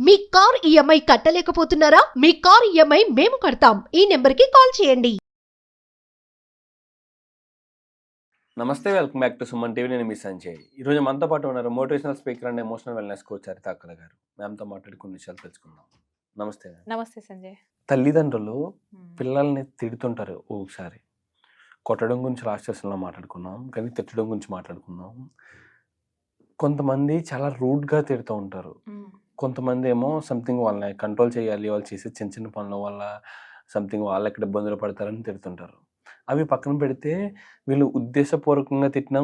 మీ car EMI కట్టలేకపోతున్నారా? మీ car EMI మేము కడతాం. ఈ నెంబర్కి కాల్ చేయండి. నమస్తే, welcome back to Suman TV. నేను మీ సంజయ్. ఈరోజు మనతో పాటు ఉన్నారు motivational speaker and emotional wellness coach హరిత అక్కల గారు. మ్యామ్తో మాట్లాడి కొన్ని విషయాలు తెలుసుకుందాం. నమస్తే. నమస్తే సంజయ్. తల్లిదండ్రులు పిల్లల్ని తిడుతుంటారు. ఒకసారి కొట్టడం గురించి లాస్ట్ సెషన్లో మాట్లాడుకున్నాం, కానీ తిట్టడం గురించి మాట్లాడుకున్నాం. కొంతమంది చాలా రూడ్గా తిడుతూ ఉంటారు. కొంతమంది ఏమో సంథింగ్ వాళ్ళని కంట్రోల్ చేయాలి, వాళ్ళు చేసే చిన్న చిన్న పనుల వల్ల సంథింగ్ వాళ్ళు ఎక్కడ ఇబ్బందులు పడతారని తిడుతుంటారు. అవి పక్కన పెడితే వీళ్ళు ఉద్దేశపూర్వకంగా తిట్టినా,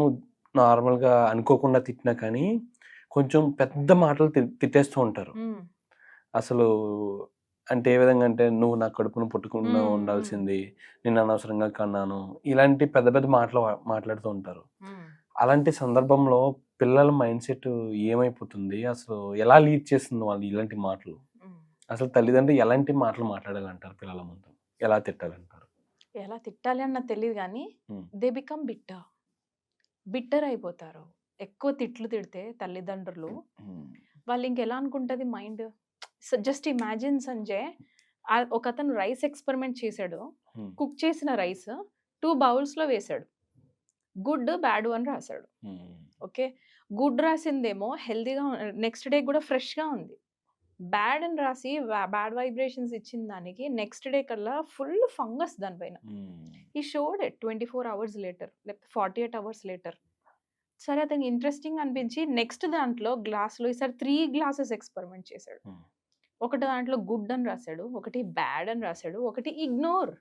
నార్మల్గా అనుకోకుండా తిట్టినా కానీ కొంచెం పెద్ద మాటలు తిట్టేస్తూ ఉంటారు. అసలు అంటే ఏ విధంగా అంటే, నువ్వు నా కడుపును పుట్టుకుండా ఉండాల్సింది, నేను అనవసరంగా కన్నాను, ఇలాంటి పెద్ద పెద్ద మాటలు మాట్లాడుతూ ఉంటారు. అలాంటి సందర్భంలో పిల్లల మైండ్ సెట్ ఏమైపోతుంది, అసలు ఎలా లీడ్ చేస్తుంది వాళ్ళు ఇలాంటి మాటలు? అసలు తల్లిదండ్రులు ఎలాంటి మాటలు మాట్లాడాలంటారు పిల్లల ముందు, ఎలా తిట్టాలంటారు? ఎలా తిట్టాలి అన్నది తెలియదు కానీ దే బికమ్ బిట్టర్ అయిపోతారు. ఎక్కువ తిట్లు తిడితే తల్లిదండ్రులు వాళ్ళు ఇంకెలా అనుకుంటుంది మైండ్. జస్ట్ ఇమాజిన్ సంజయ్, ఒక అతను రైస్ ఎక్స్పెరిమెంట్ చేశాడు. కుక్ చేసిన రైస్ 2 బౌల్స్లో వేశాడు. గుడ్ బ్యాడ్ అని రాశాడు. ఓకే, గుడ్ రాసిందేమో హెల్దీగా, నెక్స్ట్ డే కూడా ఫ్రెష్గా ఉంది. బ్యాడ్ అని రాసి బ్యాడ్ వైబ్రేషన్స్ ఇచ్చిన దానికి నెక్స్ట్ డే కల్లా ఫుల్ ఫంగస్ దానిపైన. ఈ షోడ్ 24 hours లేటర్, లేకపోతే 48 hours లేటర్. సరే, అతనికి ఇంట్రెస్టింగ్ అనిపించి నెక్స్ట్ దాంట్లో గ్లాస్లో ఈసారి 3 glasses ఎక్స్పెరిమెంట్ చేశాడు. ఒకటి దాంట్లో గుడ్ అని రాశాడు, ఒకటి బ్యాడ్ అని రాశాడు, ఒకటి ఇగ్నోర్.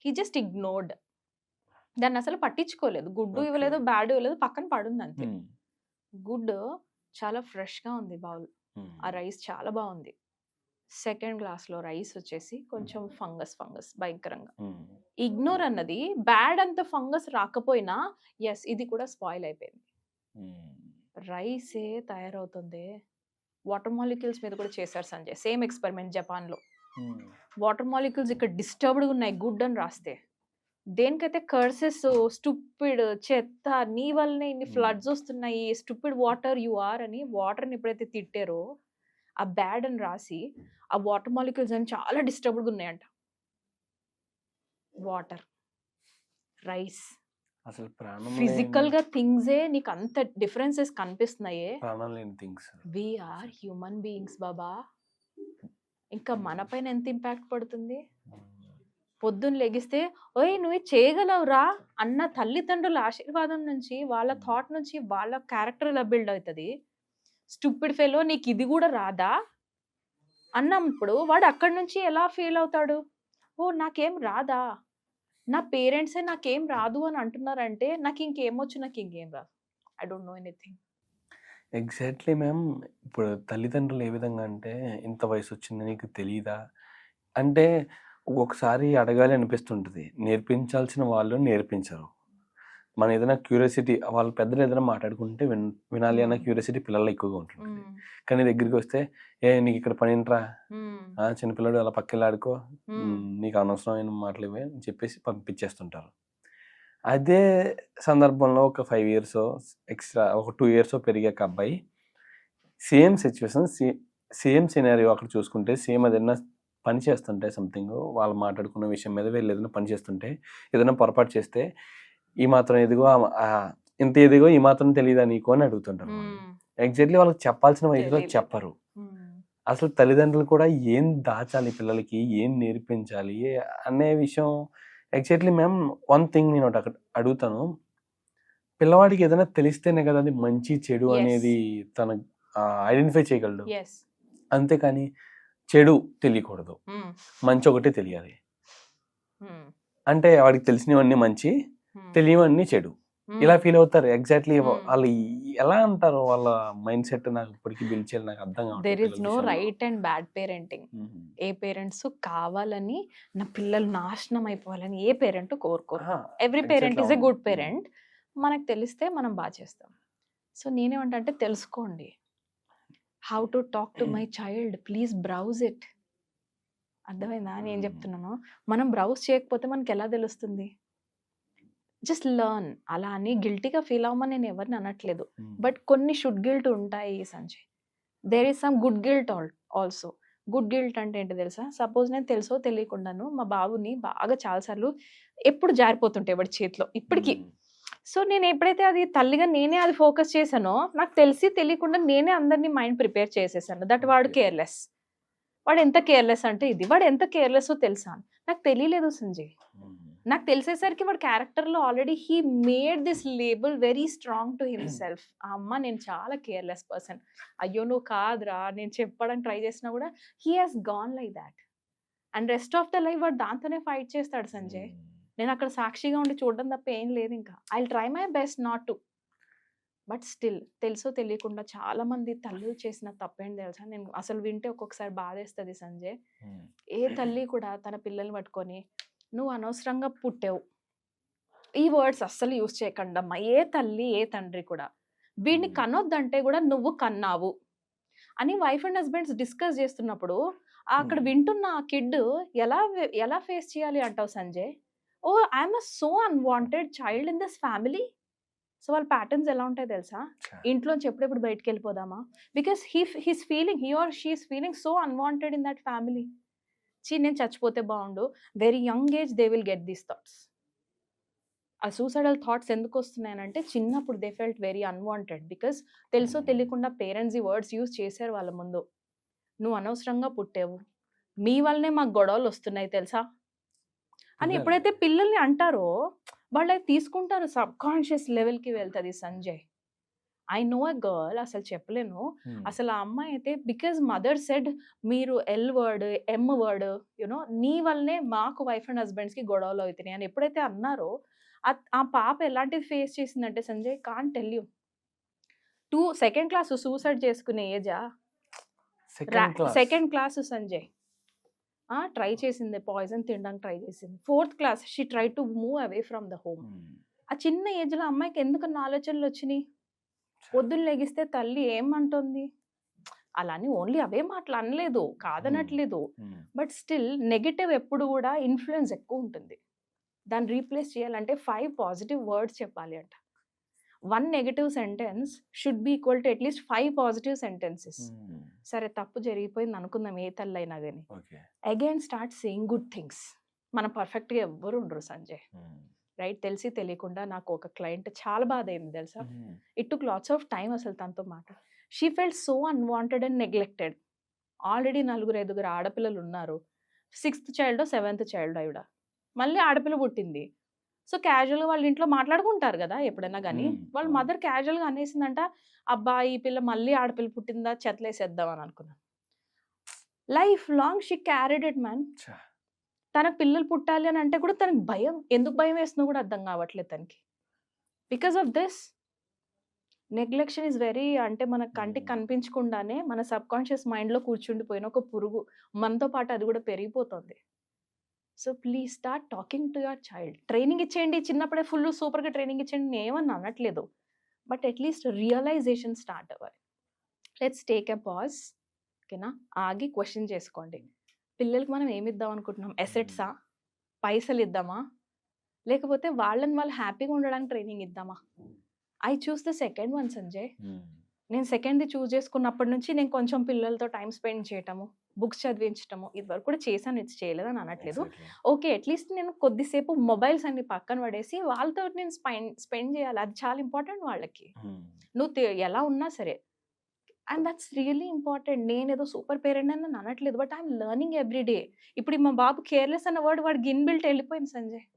He just ignored. దాన్ని అసలు పట్టించుకోలేదు. గుడ్ ఇవ్వలేదు, బ్యాడ్ ఇవ్వలేదు, పక్కన పడుంది అంతే. గుడ్ చాలా ఫ్రెష్గా ఉంది బౌల్, ఆ రైస్ చాలా బాగుంది. సెకండ్ గ్లాస్లో రైస్ వచ్చేసి కొంచెం ఫంగస్ భయంకరంగా. ఇగ్నోర్ అన్నది బ్యాడ్ అంత ఫంగస్ రాకపోయినా ఎస్ ఇది కూడా స్పాయిల్ అయిపోయింది. రైసే తయారవుతుంది. వాటర్ మాలిక్యూల్స్ మీద కూడా చేశారు సంజయ్, సేమ్ ఎక్స్పెరిమెంట్ జపాన్లో. వాటర్ మాలిక్యూల్స్ ఇక్కడ డిస్టర్బ్డ్గా ఉన్నాయి గుడ్ అని రాస్తే. దేనికైతే కర్సెస్, స్టూపిడ్, చెత్త, నీ వల్లనే ఇన్ని ఫ్లడ్స్ వస్తున్నాయి, స్టూపిడ్ వాటర్ యు ఆర్ అని వాటర్ని ఎప్పుడైతే తిట్టారో, ఆ బ్యాడ్ అని రాసి ఆ వాటర్ మాలిక్యూల్స్ అని చాలా డిస్టర్బ్డ్గా ఉన్నాయంట. వాటర్, రైస్, అసలు ఫిజికల్ గా థింగ్సే నీకు అంత డిఫరెన్సెస్ కనిపిస్తున్నాయే. వి ఆర్ హ్యూమన్ బీయింగ్స్ బాబా. ఇంకా మన పైన ఎంత ఇంపాక్ట్ పడుతుంది. పొద్దున్న లెగిస్తే ఓయ్ నువ్వు చేయగలవురా అన్న తల్లిదండ్రుల ఆశీర్వాదం నుంచి, వాళ్ళ థాట్ నుంచి వాళ్ళ క్యారెక్టర్ ఇలా బిల్డ్ అవుతుంది. స్టూపిడ్ ఫెలో నీకు ఇది కూడా రాదా అన్నప్పుడు వాడు అక్కడి నుంచి ఎలా ఫీల్ అవుతాడు? ఓ నాకేం రాదా, నా పేరెంట్సే నాకేం రాదు అని అంటున్నారంటే నాకు ఇంకేమొచ్చు, నాకు ఇంకేం రాదు, I don't know anything. Exactly ma'am. ఇప్పుడు తల్లిదండ్రులు ఏ విధంగా అంటే, ఇంత వయసు వచ్చింది నీకు తెలియదా అంటే ఒక్కొక్కసారి అడగాలి అనిపిస్తుంటుంది. నేర్పించాల్సిన వాళ్ళు నేర్పించరు. మన ఏదైనా క్యూరియాసిటీ, వాళ్ళ పెద్దలు ఏదైనా మాట్లాడుకుంటే వినాలి అన్న క్యూరియాసిటీ పిల్లల్లో ఎక్కువగా ఉంటుంది. కానీ దగ్గరికి వస్తే నీకు ఇక్కడ పని ఏంట్రా, చిన్నపిల్లడు అలా పక్కకి ఆడుకో, నీకు అనవసరమైన మాటలు ఇవే అని చెప్పేసి పంపించేస్తుంటారు. అదే సందర్భంలో ఒక 5 years ఎక్స్ట్రా, ఒక 2 years పెరిగాక అబ్బాయి సేమ్ సిచ్యువేషన్, సేమ్ సినారియో అక్కడ చూసుకుంటే, సేమ్ ఏదైనా పని చేస్తుంటే, సంథింగ్ వాళ్ళు మాట్లాడుకున్న విషయం మీద వీళ్ళు ఏదైనా పని చేస్తుంటే, ఏదైనా పొరపాటు చేస్తే ఈ మాత్రం ఎదిగో, ఇంత ఎదిగో ఈ మాత్రం తెలియదా నీకు అని అడుగుతుంటారు. ఎగ్జాక్ట్లీ వాళ్ళకి చెప్పాల్సిన వయసులో చెప్పరు. అసలు తల్లిదండ్రులు కూడా ఏం దాచాలి పిల్లలకి, ఏం నేర్పించాలి అనే విషయం. ఎగ్జాక్ట్లీ మ్యామ్, వన్ థింగ్ నేను అక్కడ అడుగుతాను. పిల్లవాడికి ఏదైనా తెలిస్తేనే కదా అది మంచి చెడు అనేది తన ఐడెంటిఫై చేయగలడు. అంతేకాని చెడు తెలియకూడదు, మంచి ఒకటి తెలియాలి. అంటే వాడికి తెలిసినవన్నీ మంచి, తెలియవన్నీ చెడు, ఇలా ఫీల్ అవుతారు. ఎగ్జాక్ట్లీ వాళ్ళు ఎలా అంటారు, వాళ్ళ మైండ్ సెట్ నాకు ఇప్పటికీ బిల్డ్ చేయాలి, నాకు అర్థం కాదు. There is no right and bad parenting. ఏ పేరెంట్స్ కావాలని నా పిల్లలు నాశనం అయిపోవాలని ఏ పేరెంట్ కోరుకోరు. Every parent is a good parent. మనకు తెలిస్తే మనం బాగా చేస్తాం. సో నేనేమంటే తెలుసుకోండి, how to talk to my child, please browse it. అర్థమైందా నేను చెప్తున్నాను? మనం బ్రౌజ్ చేయకపోతే మనకి ఎలా తెలుస్తుంది? Just learn. అలా అని గిల్టీగా ఫీల్ అవ్వమని నేను ఎవరిని అనట్లేదు, బట్ కొన్ని షుడ్ గిల్ట్ ఉంటాయి Sanjay. There is some good guilt also. Good guilt అంటే ఏంటి తెలుసా? సపోజ్ నేను తెలుసో తెలియకుండాను మా బాబుని బాగా చాలాసార్లు ఎప్పుడు జారిపోతుంటాయి వాడి చేతిలో ఇప్పటికీ. సో నేను ఎప్పుడైతే అది తల్లిగా నేనే అది ఫోకస్ చేశానో నాకు తెలిసి తెలియకుండా నేనే అందరినీ మైండ్ ప్రిపేర్ చేసేసాను దట్ వాడు కేర్లెస్. వాడు ఎంత కేర్లెస్ అంటే ఇది, వాడు ఎంత కేర్లెస్ తెలుసా? నాకు తెలియలేదు సంజయ్. నాకు తెలిసేసరికి వాడు క్యారెక్టర్లో already he made this label very strong to himself. ఆ అమ్మ నేను చాలా కేర్లెస్ పర్సన్, అయ్యో నువ్వు కాదురా నేను చెప్పడానికి ట్రై చేసినా కూడా he has gone like that. And rest of the life వాడు దాంతోనే ఫైట్ చేస్తాడు సంజయ్. నేను అక్కడ సాక్షిగా ఉండి చూడడం తప్ప ఏం లేదు. ఇంకా I try my best not to, but still తెలుసో తెలియకుండా చాలా మంది తల్లులు చేసిన తప్పేంటి తెలుసా? నేను అసలు వింటే ఒక్కొక్కసారి బాధేస్తుంది సంజయ్. ఏ తల్లి కూడా తన పిల్లల్ని పట్టుకొని నువ్వు అనవసరంగా పుట్టావు, ఈ వర్డ్స్ అస్సలు యూజ్ చేయకుండా అమ్మా. ఏ తల్లి ఏ తండ్రి కూడా వీడిని కనొద్దంటే కూడా నువ్వు కన్నావు అని వైఫ్ అండ్ హస్బెండ్స్ డిస్కస్ చేస్తున్నప్పుడు అక్కడ వింటున్న ఆ కిడ్ ఎలా ఫేస్ చేయాలి అంటావు Sanjay? Oh I'm so unwanted child in this family. So వాళ్ళ ప్యాటర్న్స్ ఎలా ఉంటాయి తెలుసా? ఇంట్లోంచి ఎప్పుడెప్పుడు బయటకు వెళ్ళిపోదామా, because he's feeling he or she is feeling so unwanted in that family. నేను చచ్చిపోతే బాగుండు. Very young age they will get these thoughts. ఆ సూసైడల్ థాట్స్ ఎందుకు వస్తున్నాయనంటే చిన్నప్పుడు they felt very unwanted, because తెలుసో తెలియకుండా పేరెంట్స్ ఈ వర్డ్స్ యూజ్ చేశారు వాళ్ళ ముందు. నువ్వు అనవసరంగా పుట్టావు, మీ వల్లనే మాకు గొడవలు వస్తున్నాయి తెలుసా అని ఎప్పుడైతే పిల్లల్ని అంటారో వాళ్ళు అది తీసుకుంటారు. సబ్ కాన్షియస్ లెవెల్కి వెళ్తుంది Sanjay. I know a girl, అసలు చెప్పలేను అసలు ఆ అమ్మాయి అయితే, బికాజ్ మదర్ సెడ్ మీరు ఎల్ వర్డ్ ఎమ్ వర్డ్ యునో నీ వల్లనే మాకు వైఫ్ అండ్ హస్బెండ్స్కి గొడవలు అవుతున్నాయి అని ఎప్పుడైతే అన్నారో ఆ పాప ఎలాంటిది ఫేస్ చేసిందంటే Sanjay can't tell you. 2nd class suicide చేసుకునే ఏజా? సెకండ్ క్లాస్ సంజయ్ ట్రై చేసింది, పాయిజన్ తినడానికి ట్రై చేసింది. 4th class she try to move away from the home. ఆ చిన్న ఏజ్లో అమ్మాయికి ఎందుకన్నా ఆలోచనలు వచ్చినాయి? పొద్దున్న లెగిస్తే తల్లి ఏమంటుంది అలాని ఓన్లీ అవే మాటలు అనలేదు, కాదనట్లేదు, బట్ స్టిల్ నెగటివ్ ఎప్పుడు కూడా ఇన్ఫ్లుయెన్స్ ఎక్కువ ఉంటుంది. దాన్ని రీప్లేస్ చేయాలంటే 5 పాజిటివ్ వర్డ్స్ చెప్పాలి అంట. 1 negative sentence should be equal to at least 5 positive sentences. సరే తప్పు జరిగిపోయింది అనుకుందాం ఏ తల్లి అయినా కానీ, again start saying good things. మనం పర్ఫెక్ట్గా ఎవ్వరు ఉండరు సంజయ్, రైట్? తెలిసి తెలియకుండా నాకు ఒక క్లయింట్ చాలా బాధ అయింది తెలుసా. It took lots of time అసలు తనతో మాట. She felt so unwanted and neglected. Already 4-5 ఆడపిల్లలు ఉన్నారు. 6th చైల్డ్ 7th చైల్డ్ ఆవిడ, మళ్ళీ ఆడపిల్ల పుట్టింది. సో క్యాజువల్గా వాళ్ళ ఇంట్లో మాట్లాడుకుంటారు కదా ఎప్పుడైనా కానీ, వాళ్ళ మదర్ క్యాజువల్గా అనేసిందంట, అబ్బా ఈ పిల్ల మళ్ళీ ఆడపిల్ల పుట్టిందా చెత్తలేసేద్దాం అని అనుకున్నాను. Life long she carried it man. తనకు పిల్లలు పుట్టాలి అని అంటే కూడా తనకు భయం. ఎందుకు భయం వేస్తుందో కూడా అర్థం కావట్లేదు తనకి. Because of this neglection is very, అంటే మన కంటికి కనిపించకుండానే మన సబ్ కాన్షియస్ మైండ్లో కూర్చుండిపోయిన ఒక పురుగు, మనతో పాటు అది కూడా పెరిగిపోతుంది. So please start talking to your child. Training ఇచ్చేయండి, చిన్నప్పుడే ఫుల్ సూపర్గా ట్రైనింగ్ ఇచ్చేయండి, నేను ఏమన్నా అనట్లేదు, బట్ అట్లీస్ట్ రియలైజేషన్ స్టార్ట్ అవ్వాలి. లెట్స్ టేక్ ఎ పాజ్, ఓకేనా? ఆగి క్వశ్చన్ చేసుకోండి. పిల్లలకి మనం ఏమి ఇద్దాం అనుకుంటున్నాం? ఎసెట్సా, పైసలు ఇద్దామా, లేకపోతే వాళ్ళని వాళ్ళు హ్యాపీగా ఉండడానికి ట్రైనింగ్ ఇద్దామా? I choose the second one Sanjay. నేను సెకండ్ది చూస్ చేసుకున్నప్పటి నుంచి నేను కొంచెం పిల్లలతో టైం స్పెండ్ చేయటము, బుక్స్ చదివించటము, ఇదివరకు కూడా చేశాను, ఇది చేయలేదని అనట్లేదు. ఓకే, అట్లీస్ట్ నేను కొద్దిసేపు మొబైల్స్ అన్ని పక్కన పడేసి వాళ్ళతో నేను స్పెండ్ చేయాలి, అది చాలా ఇంపార్టెంట్ వాళ్ళకి. నువ్వు ఎలా ఉన్నా సరే, అండ్ దట్స్ రియల్లీ ఇంపార్టెంట్. నేను ఏదో సూపర్ పేరెంట్ అని నేను అనట్లేదు, but I'm learning every day. ఇప్పుడు మా బాబు కేర్లెస్ అన్న వర్డ్ వాడికి ఇన్బిల్ట్ వెళ్ళిపోయింది సంజయ్,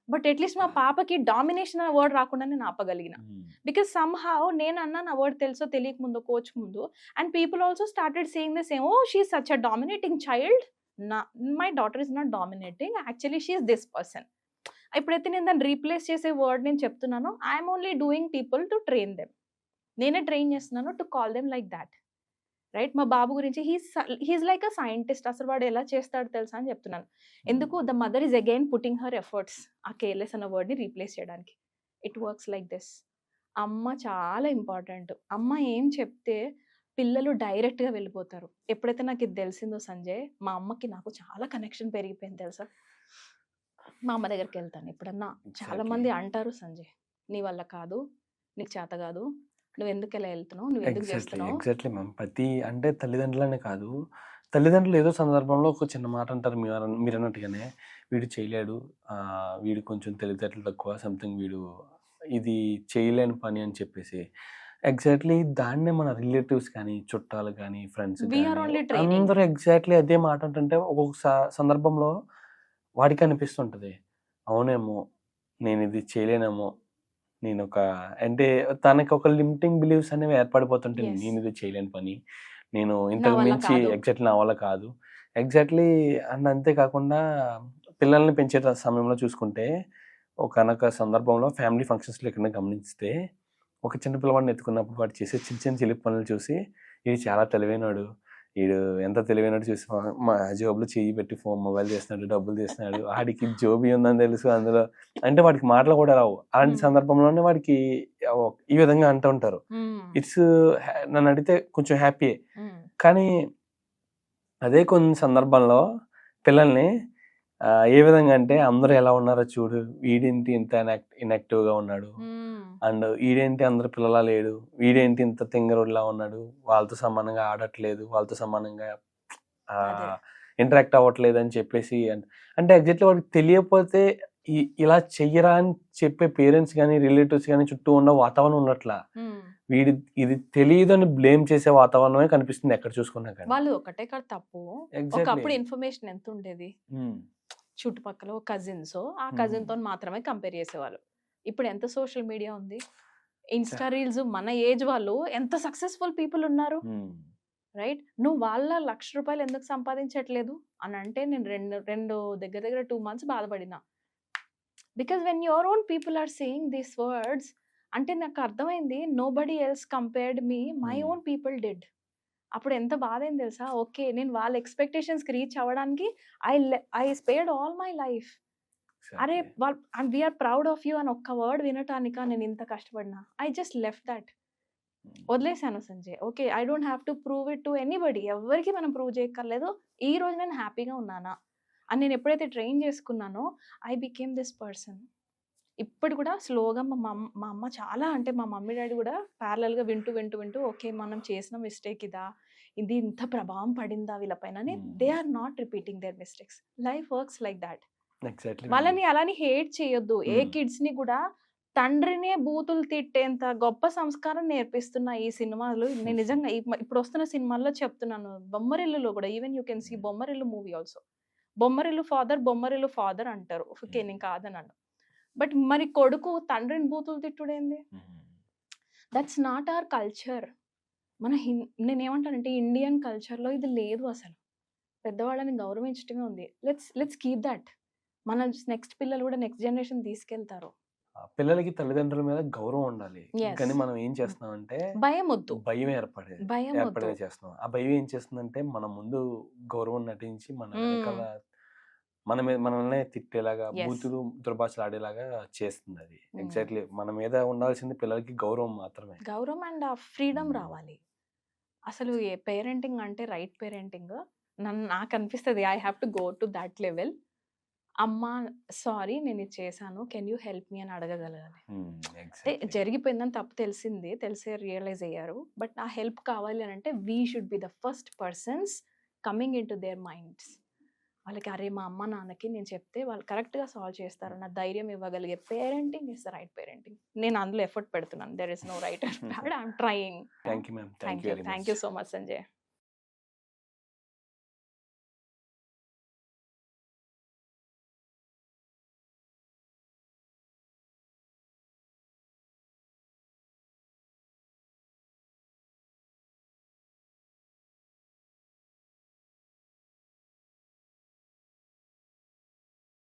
బట్ అట్లీస్ట్ మా పాపకి డామినేషన్ అనే వర్డ్ రాకుండా నేను ఆపగలిగిన. బికాస్ సమ్హౌ నేను అన్నా నా వర్డ్ తెలుసో తెలియక ముందు కోచ్ ముందు, and people also started saying the same, oh she is such a dominating child. My daughter is not dominating, actually she is this person. ఎప్పుడైతే నేను దాన్ని రీప్లేస్ చేసే వర్డ్ నేను చెప్తున్నానో, I'm only doing people to train them. నేనే train చేస్తున్నాను to call them like that, right? మా బాబు గురించి హీస్ లైక్ అ సైంటిస్ట్. అసలు వాడు ఎలా చేస్తాడు తెలుసా అని చెప్తున్నాను. ఎందుకు? The mother is again putting her efforts ఆ కేర్లెస్ అన్న వర్డ్ని రీప్లేస్ చేయడానికి. It works like this. అమ్మ చాలా ఇంపార్టెంట్. అమ్మ ఏం చెప్తే పిల్లలు డైరెక్ట్గా వెళ్ళిపోతారు. ఎప్పుడైతే నాకు ఇది తెలిసిందో సంజయ్, మా అమ్మకి నాకు చాలా కనెక్షన్ పెరిగిపోయింది తెలుసా. మా అమ్మ దగ్గరికి వెళ్తాను ఎప్పుడన్నా. చాలా మంది అంటారు సంజయ్ నీ వల్ల కాదు, నీకు చేత కాదు, నువ్వు ఎందుకు ఇలా వెళ్తున్నావు, నువ్వు ఎందుకు చేస్తున్నావు. Exactly ma'am. ప్రతి అంటే తల్లిదండ్రులనే కాదు, తల్లిదండ్రులు ఏదో సందర్భంలో ఒక చిన్న మాట అంటారు మీరు అన్నట్టుగానే, వీడు చేయలేడు, వీడు కొంచెం తెలివితేటలు తక్కువ, సంథింగ్ వీడు ఇది చేయలేని పని అని చెప్పేసి ఎగ్జాక్ట్లీ దాన్నే మన రిలేటివ్స్ కానీ, చుట్టాలు కానీ, friends We are only training. అందరూ ఎగ్జాక్ట్లీ అదే మాట అంటుంటే ఒక్కొక్క సందర్భంలో వాడికి అనిపిస్తుంటది, అవునేమో నేను ఇది చేయలేనేమో, నేను ఒక అంటే తనకి ఒక లిమిటింగ్ బిలీవ్స్ అనేవి ఏర్పడిపోతుంటాయి. Yes. నేను ఇది చేయలేని పని, నేను ఇంతకు వల్ల మించి కాదు. ఎగ్జాక్ట్లీ నా వల్ల కాదు. ఎగ్జాక్ట్లీ అండ్ అంతేకాకుండా పిల్లల్ని పెంచే సమయంలో చూసుకుంటే ఒకనొక సందర్భంలో ఫ్యామిలీ ఫంక్షన్స్లో ఎక్కడైనా గమనిస్తే ఒక చిన్న పిల్లవాడిని ఎత్తుకున్నప్పుడు వాడు చేసే చిన్న చిన్న చిలిపి పనులు చూసి ఇది చాలా తెలివైనడు, వీడు ఎంత తెలివైనడు చూసి మా జోబులో చెయ్యి పెట్టి మొబైల్ చేస్తున్నాడు, డబ్బులు చేస్తున్నాడు, వాడికి జోబీ ఉందని తెలుసు అందులో, అంటే వాడికి మాటలు కూడా రావు. అలాంటి సందర్భంలోనే వాడికి ఈ విధంగా అంటూ ఉంటారు. ఇట్స్ నన్ను అడిగితే కొంచెం హ్యాపీయే. కానీ అదే కొన్ని సందర్భంలో పిల్లల్ని ఏ విధంగా అంటే అందరూ ఎలా ఉన్నారో చూడు, వీడేంటి ఇంత ఇన్యాక్టివ్గా ఉన్నాడు, అండ్ వీడేంటి అందరు పిల్లలా లేడు, వీడేంటి ఇంత తింగరుడిలా ఉన్నాడు, వాళ్ళతో సమానంగా ఆడట్లేదు, వాళ్ళతో సమానంగా ఇంటరాక్ట్ అవ్వట్లేదు అని చెప్పేసి అంటే ఎగ్జాక్ట్లీ వాడికి తెలియకపోతే ఇలా చెయ్యరా అని చెప్పే పేరెంట్స్ కానీ, రిలేటివ్స్ కానీ చుట్టూ ఉన్న వాతావరణం ఉన్నట్లా వీడి ఇది తెలియదు అని బ్లేమ్ చేసే వాతావరణమే కనిపిస్తుంది ఎక్కడ చూసుకున్నా కానీ. వాళ్ళు ఒకటే కాదు తప్పు. ఒకప్పుడు ఇన్ఫర్మేషన్ ఎంత ఉండేది, చుట్టుపక్కల కజిన్స్, ఆ కజిన్ తో మాత్రమే కంపేర్ చేసేవాళ్ళు. ఇప్పుడు ఎంత సోషల్ మీడియా ఉంది, ఇన్స్టా రీల్స్, మన ఏజ్ వాళ్ళు ఎంత సక్సెస్ఫుల్ పీపుల్ ఉన్నారు, రైట్? నువ్వు వాళ్ళ ₹1,00,000 ఎందుకు సంపాదించట్లేదు అని అంటే నేను రెండు దగ్గర 2 months బాధపడినా. Because when your own people are saying these words, అంటే నాకు అర్థమైంది nobody else compared me, my own people did. అప్పుడు ఎంత బాధ అయింది తెలుసా? ఓకే, నేను వాళ్ళ ఎక్స్పెక్టేషన్స్కి రీచ్ అవ్వడానికి I spared all my life. అరే వాళ్ళు and we're proud of you అని ఒక్క వర్డ్ వినటానిక నేను ఇంత కష్టపడినా. ఐ జస్ట్ లెఫ్ట్ దట్, వదిలేశాను Sanjay. Okay, I don't have to prove it to anybody. ఎవరికి మనం ప్రూవ్ చేయక్కర్లేదు. ఈ రోజు నేను హ్యాపీగా ఉన్నానా అని నేను ఎప్పుడైతే ట్రైన్ చేసుకున్నానో ఐ బికేమ్ దిస్ పర్సన్. ఇప్పుడు కూడా స్లోగా మా అమ్మ చాలా, అంటే మా మమ్మీ డాడీ కూడా ప్యారలల్గా వింటూ ఓకే మనం చేసిన మిస్టేక్ ఇదా, ఇది ఇంత ప్రభావం పడిందా వీళ్ళపైన అని. They are not repeating their mistakes. Life works like that. వాళ్ళని అలాని హేట్ చేయొద్దు. ఏ కిడ్స్ ని కూడా తండ్రినే బూతులు తిట్టేంత గొప్ప సంస్కారం నేర్పిస్తున్న ఈ సినిమాలు. నేను నిజంగా ఇప్పుడు వస్తున్న సినిమాల్లో చెప్తున్నాను. బొమ్మరిల్లులో కూడా even you can see Bommarillu movie also. Bommarillu father అంటారు. ఓకే, నేను కాదన్నాను. బట్ మరి కొడుకు తండ్రిని బూతులు తిట్టుడేంది? That's not our culture. నేనేమంటానంటే ఇండియన్ కల్చర్లో ఇది లేదు అసలు. పెద్దవాళ్ళని గౌరవించటమే ఉంది. Let's keep that. మన నెక్స్ట్ పిల్లలు కూడా నెక్స్ట్ జనరేషన్ తీసుకెళ్తారు. పిల్లలకి తల్లిదండ్రుల మీద గౌరవం ఉండాలి. కానీ మనం ఏం చేస్తున్నాం అంటే భయం వద్దు, భయం ఏర్పడేది చేస్తున్నాం. ఆ భయం ఏం చేస్తుందంటే మన ముందు గౌరవం నటించి మన వెనకాల మనల్ని తిట్టేలాగా, బూతులు దుర్భాషలు ఆడేలాగా చేస్తుంది అది. ఎగ్జాక్ట్లీ మన మీద ఉండాల్సింది పిల్లలకి గౌరవం మాత్రమే. గౌరవం అండ్ ఆ ఫ్రీడమ్ రావాలి. అసలు ఏ పేరెంటింగ్ అంటే రైట్ పేరెంటింగ్ నాకు అనిపిస్తుంది. I have to go to that level. అమ్మ సారీ నేను ఇది చేశాను, కెన్ యూ హెల్ప్ మీ అని అడగగలగాలి. అంటే జరిగిపోయిందని తప్పు తెలిసే రియలైజ్ అయ్యారు. బట్ ఆ హెల్ప్ కావాలి అని అంటే we should be the first persons coming in to their minds. వాళ్ళకి అరే మా అమ్మ నాన్నకి నేను చెప్తే వాళ్ళు కరెక్ట్గా సాల్వ్ చేస్తారు నా ధైర్యం ఇవ్వగలిగే parenting is the right parenting. నేను అందులో ఎఫర్ట్ పెడుతున్నాను. There is no right and bad. I'm trying. Thank you ma'am. Thank you so much Sanjay.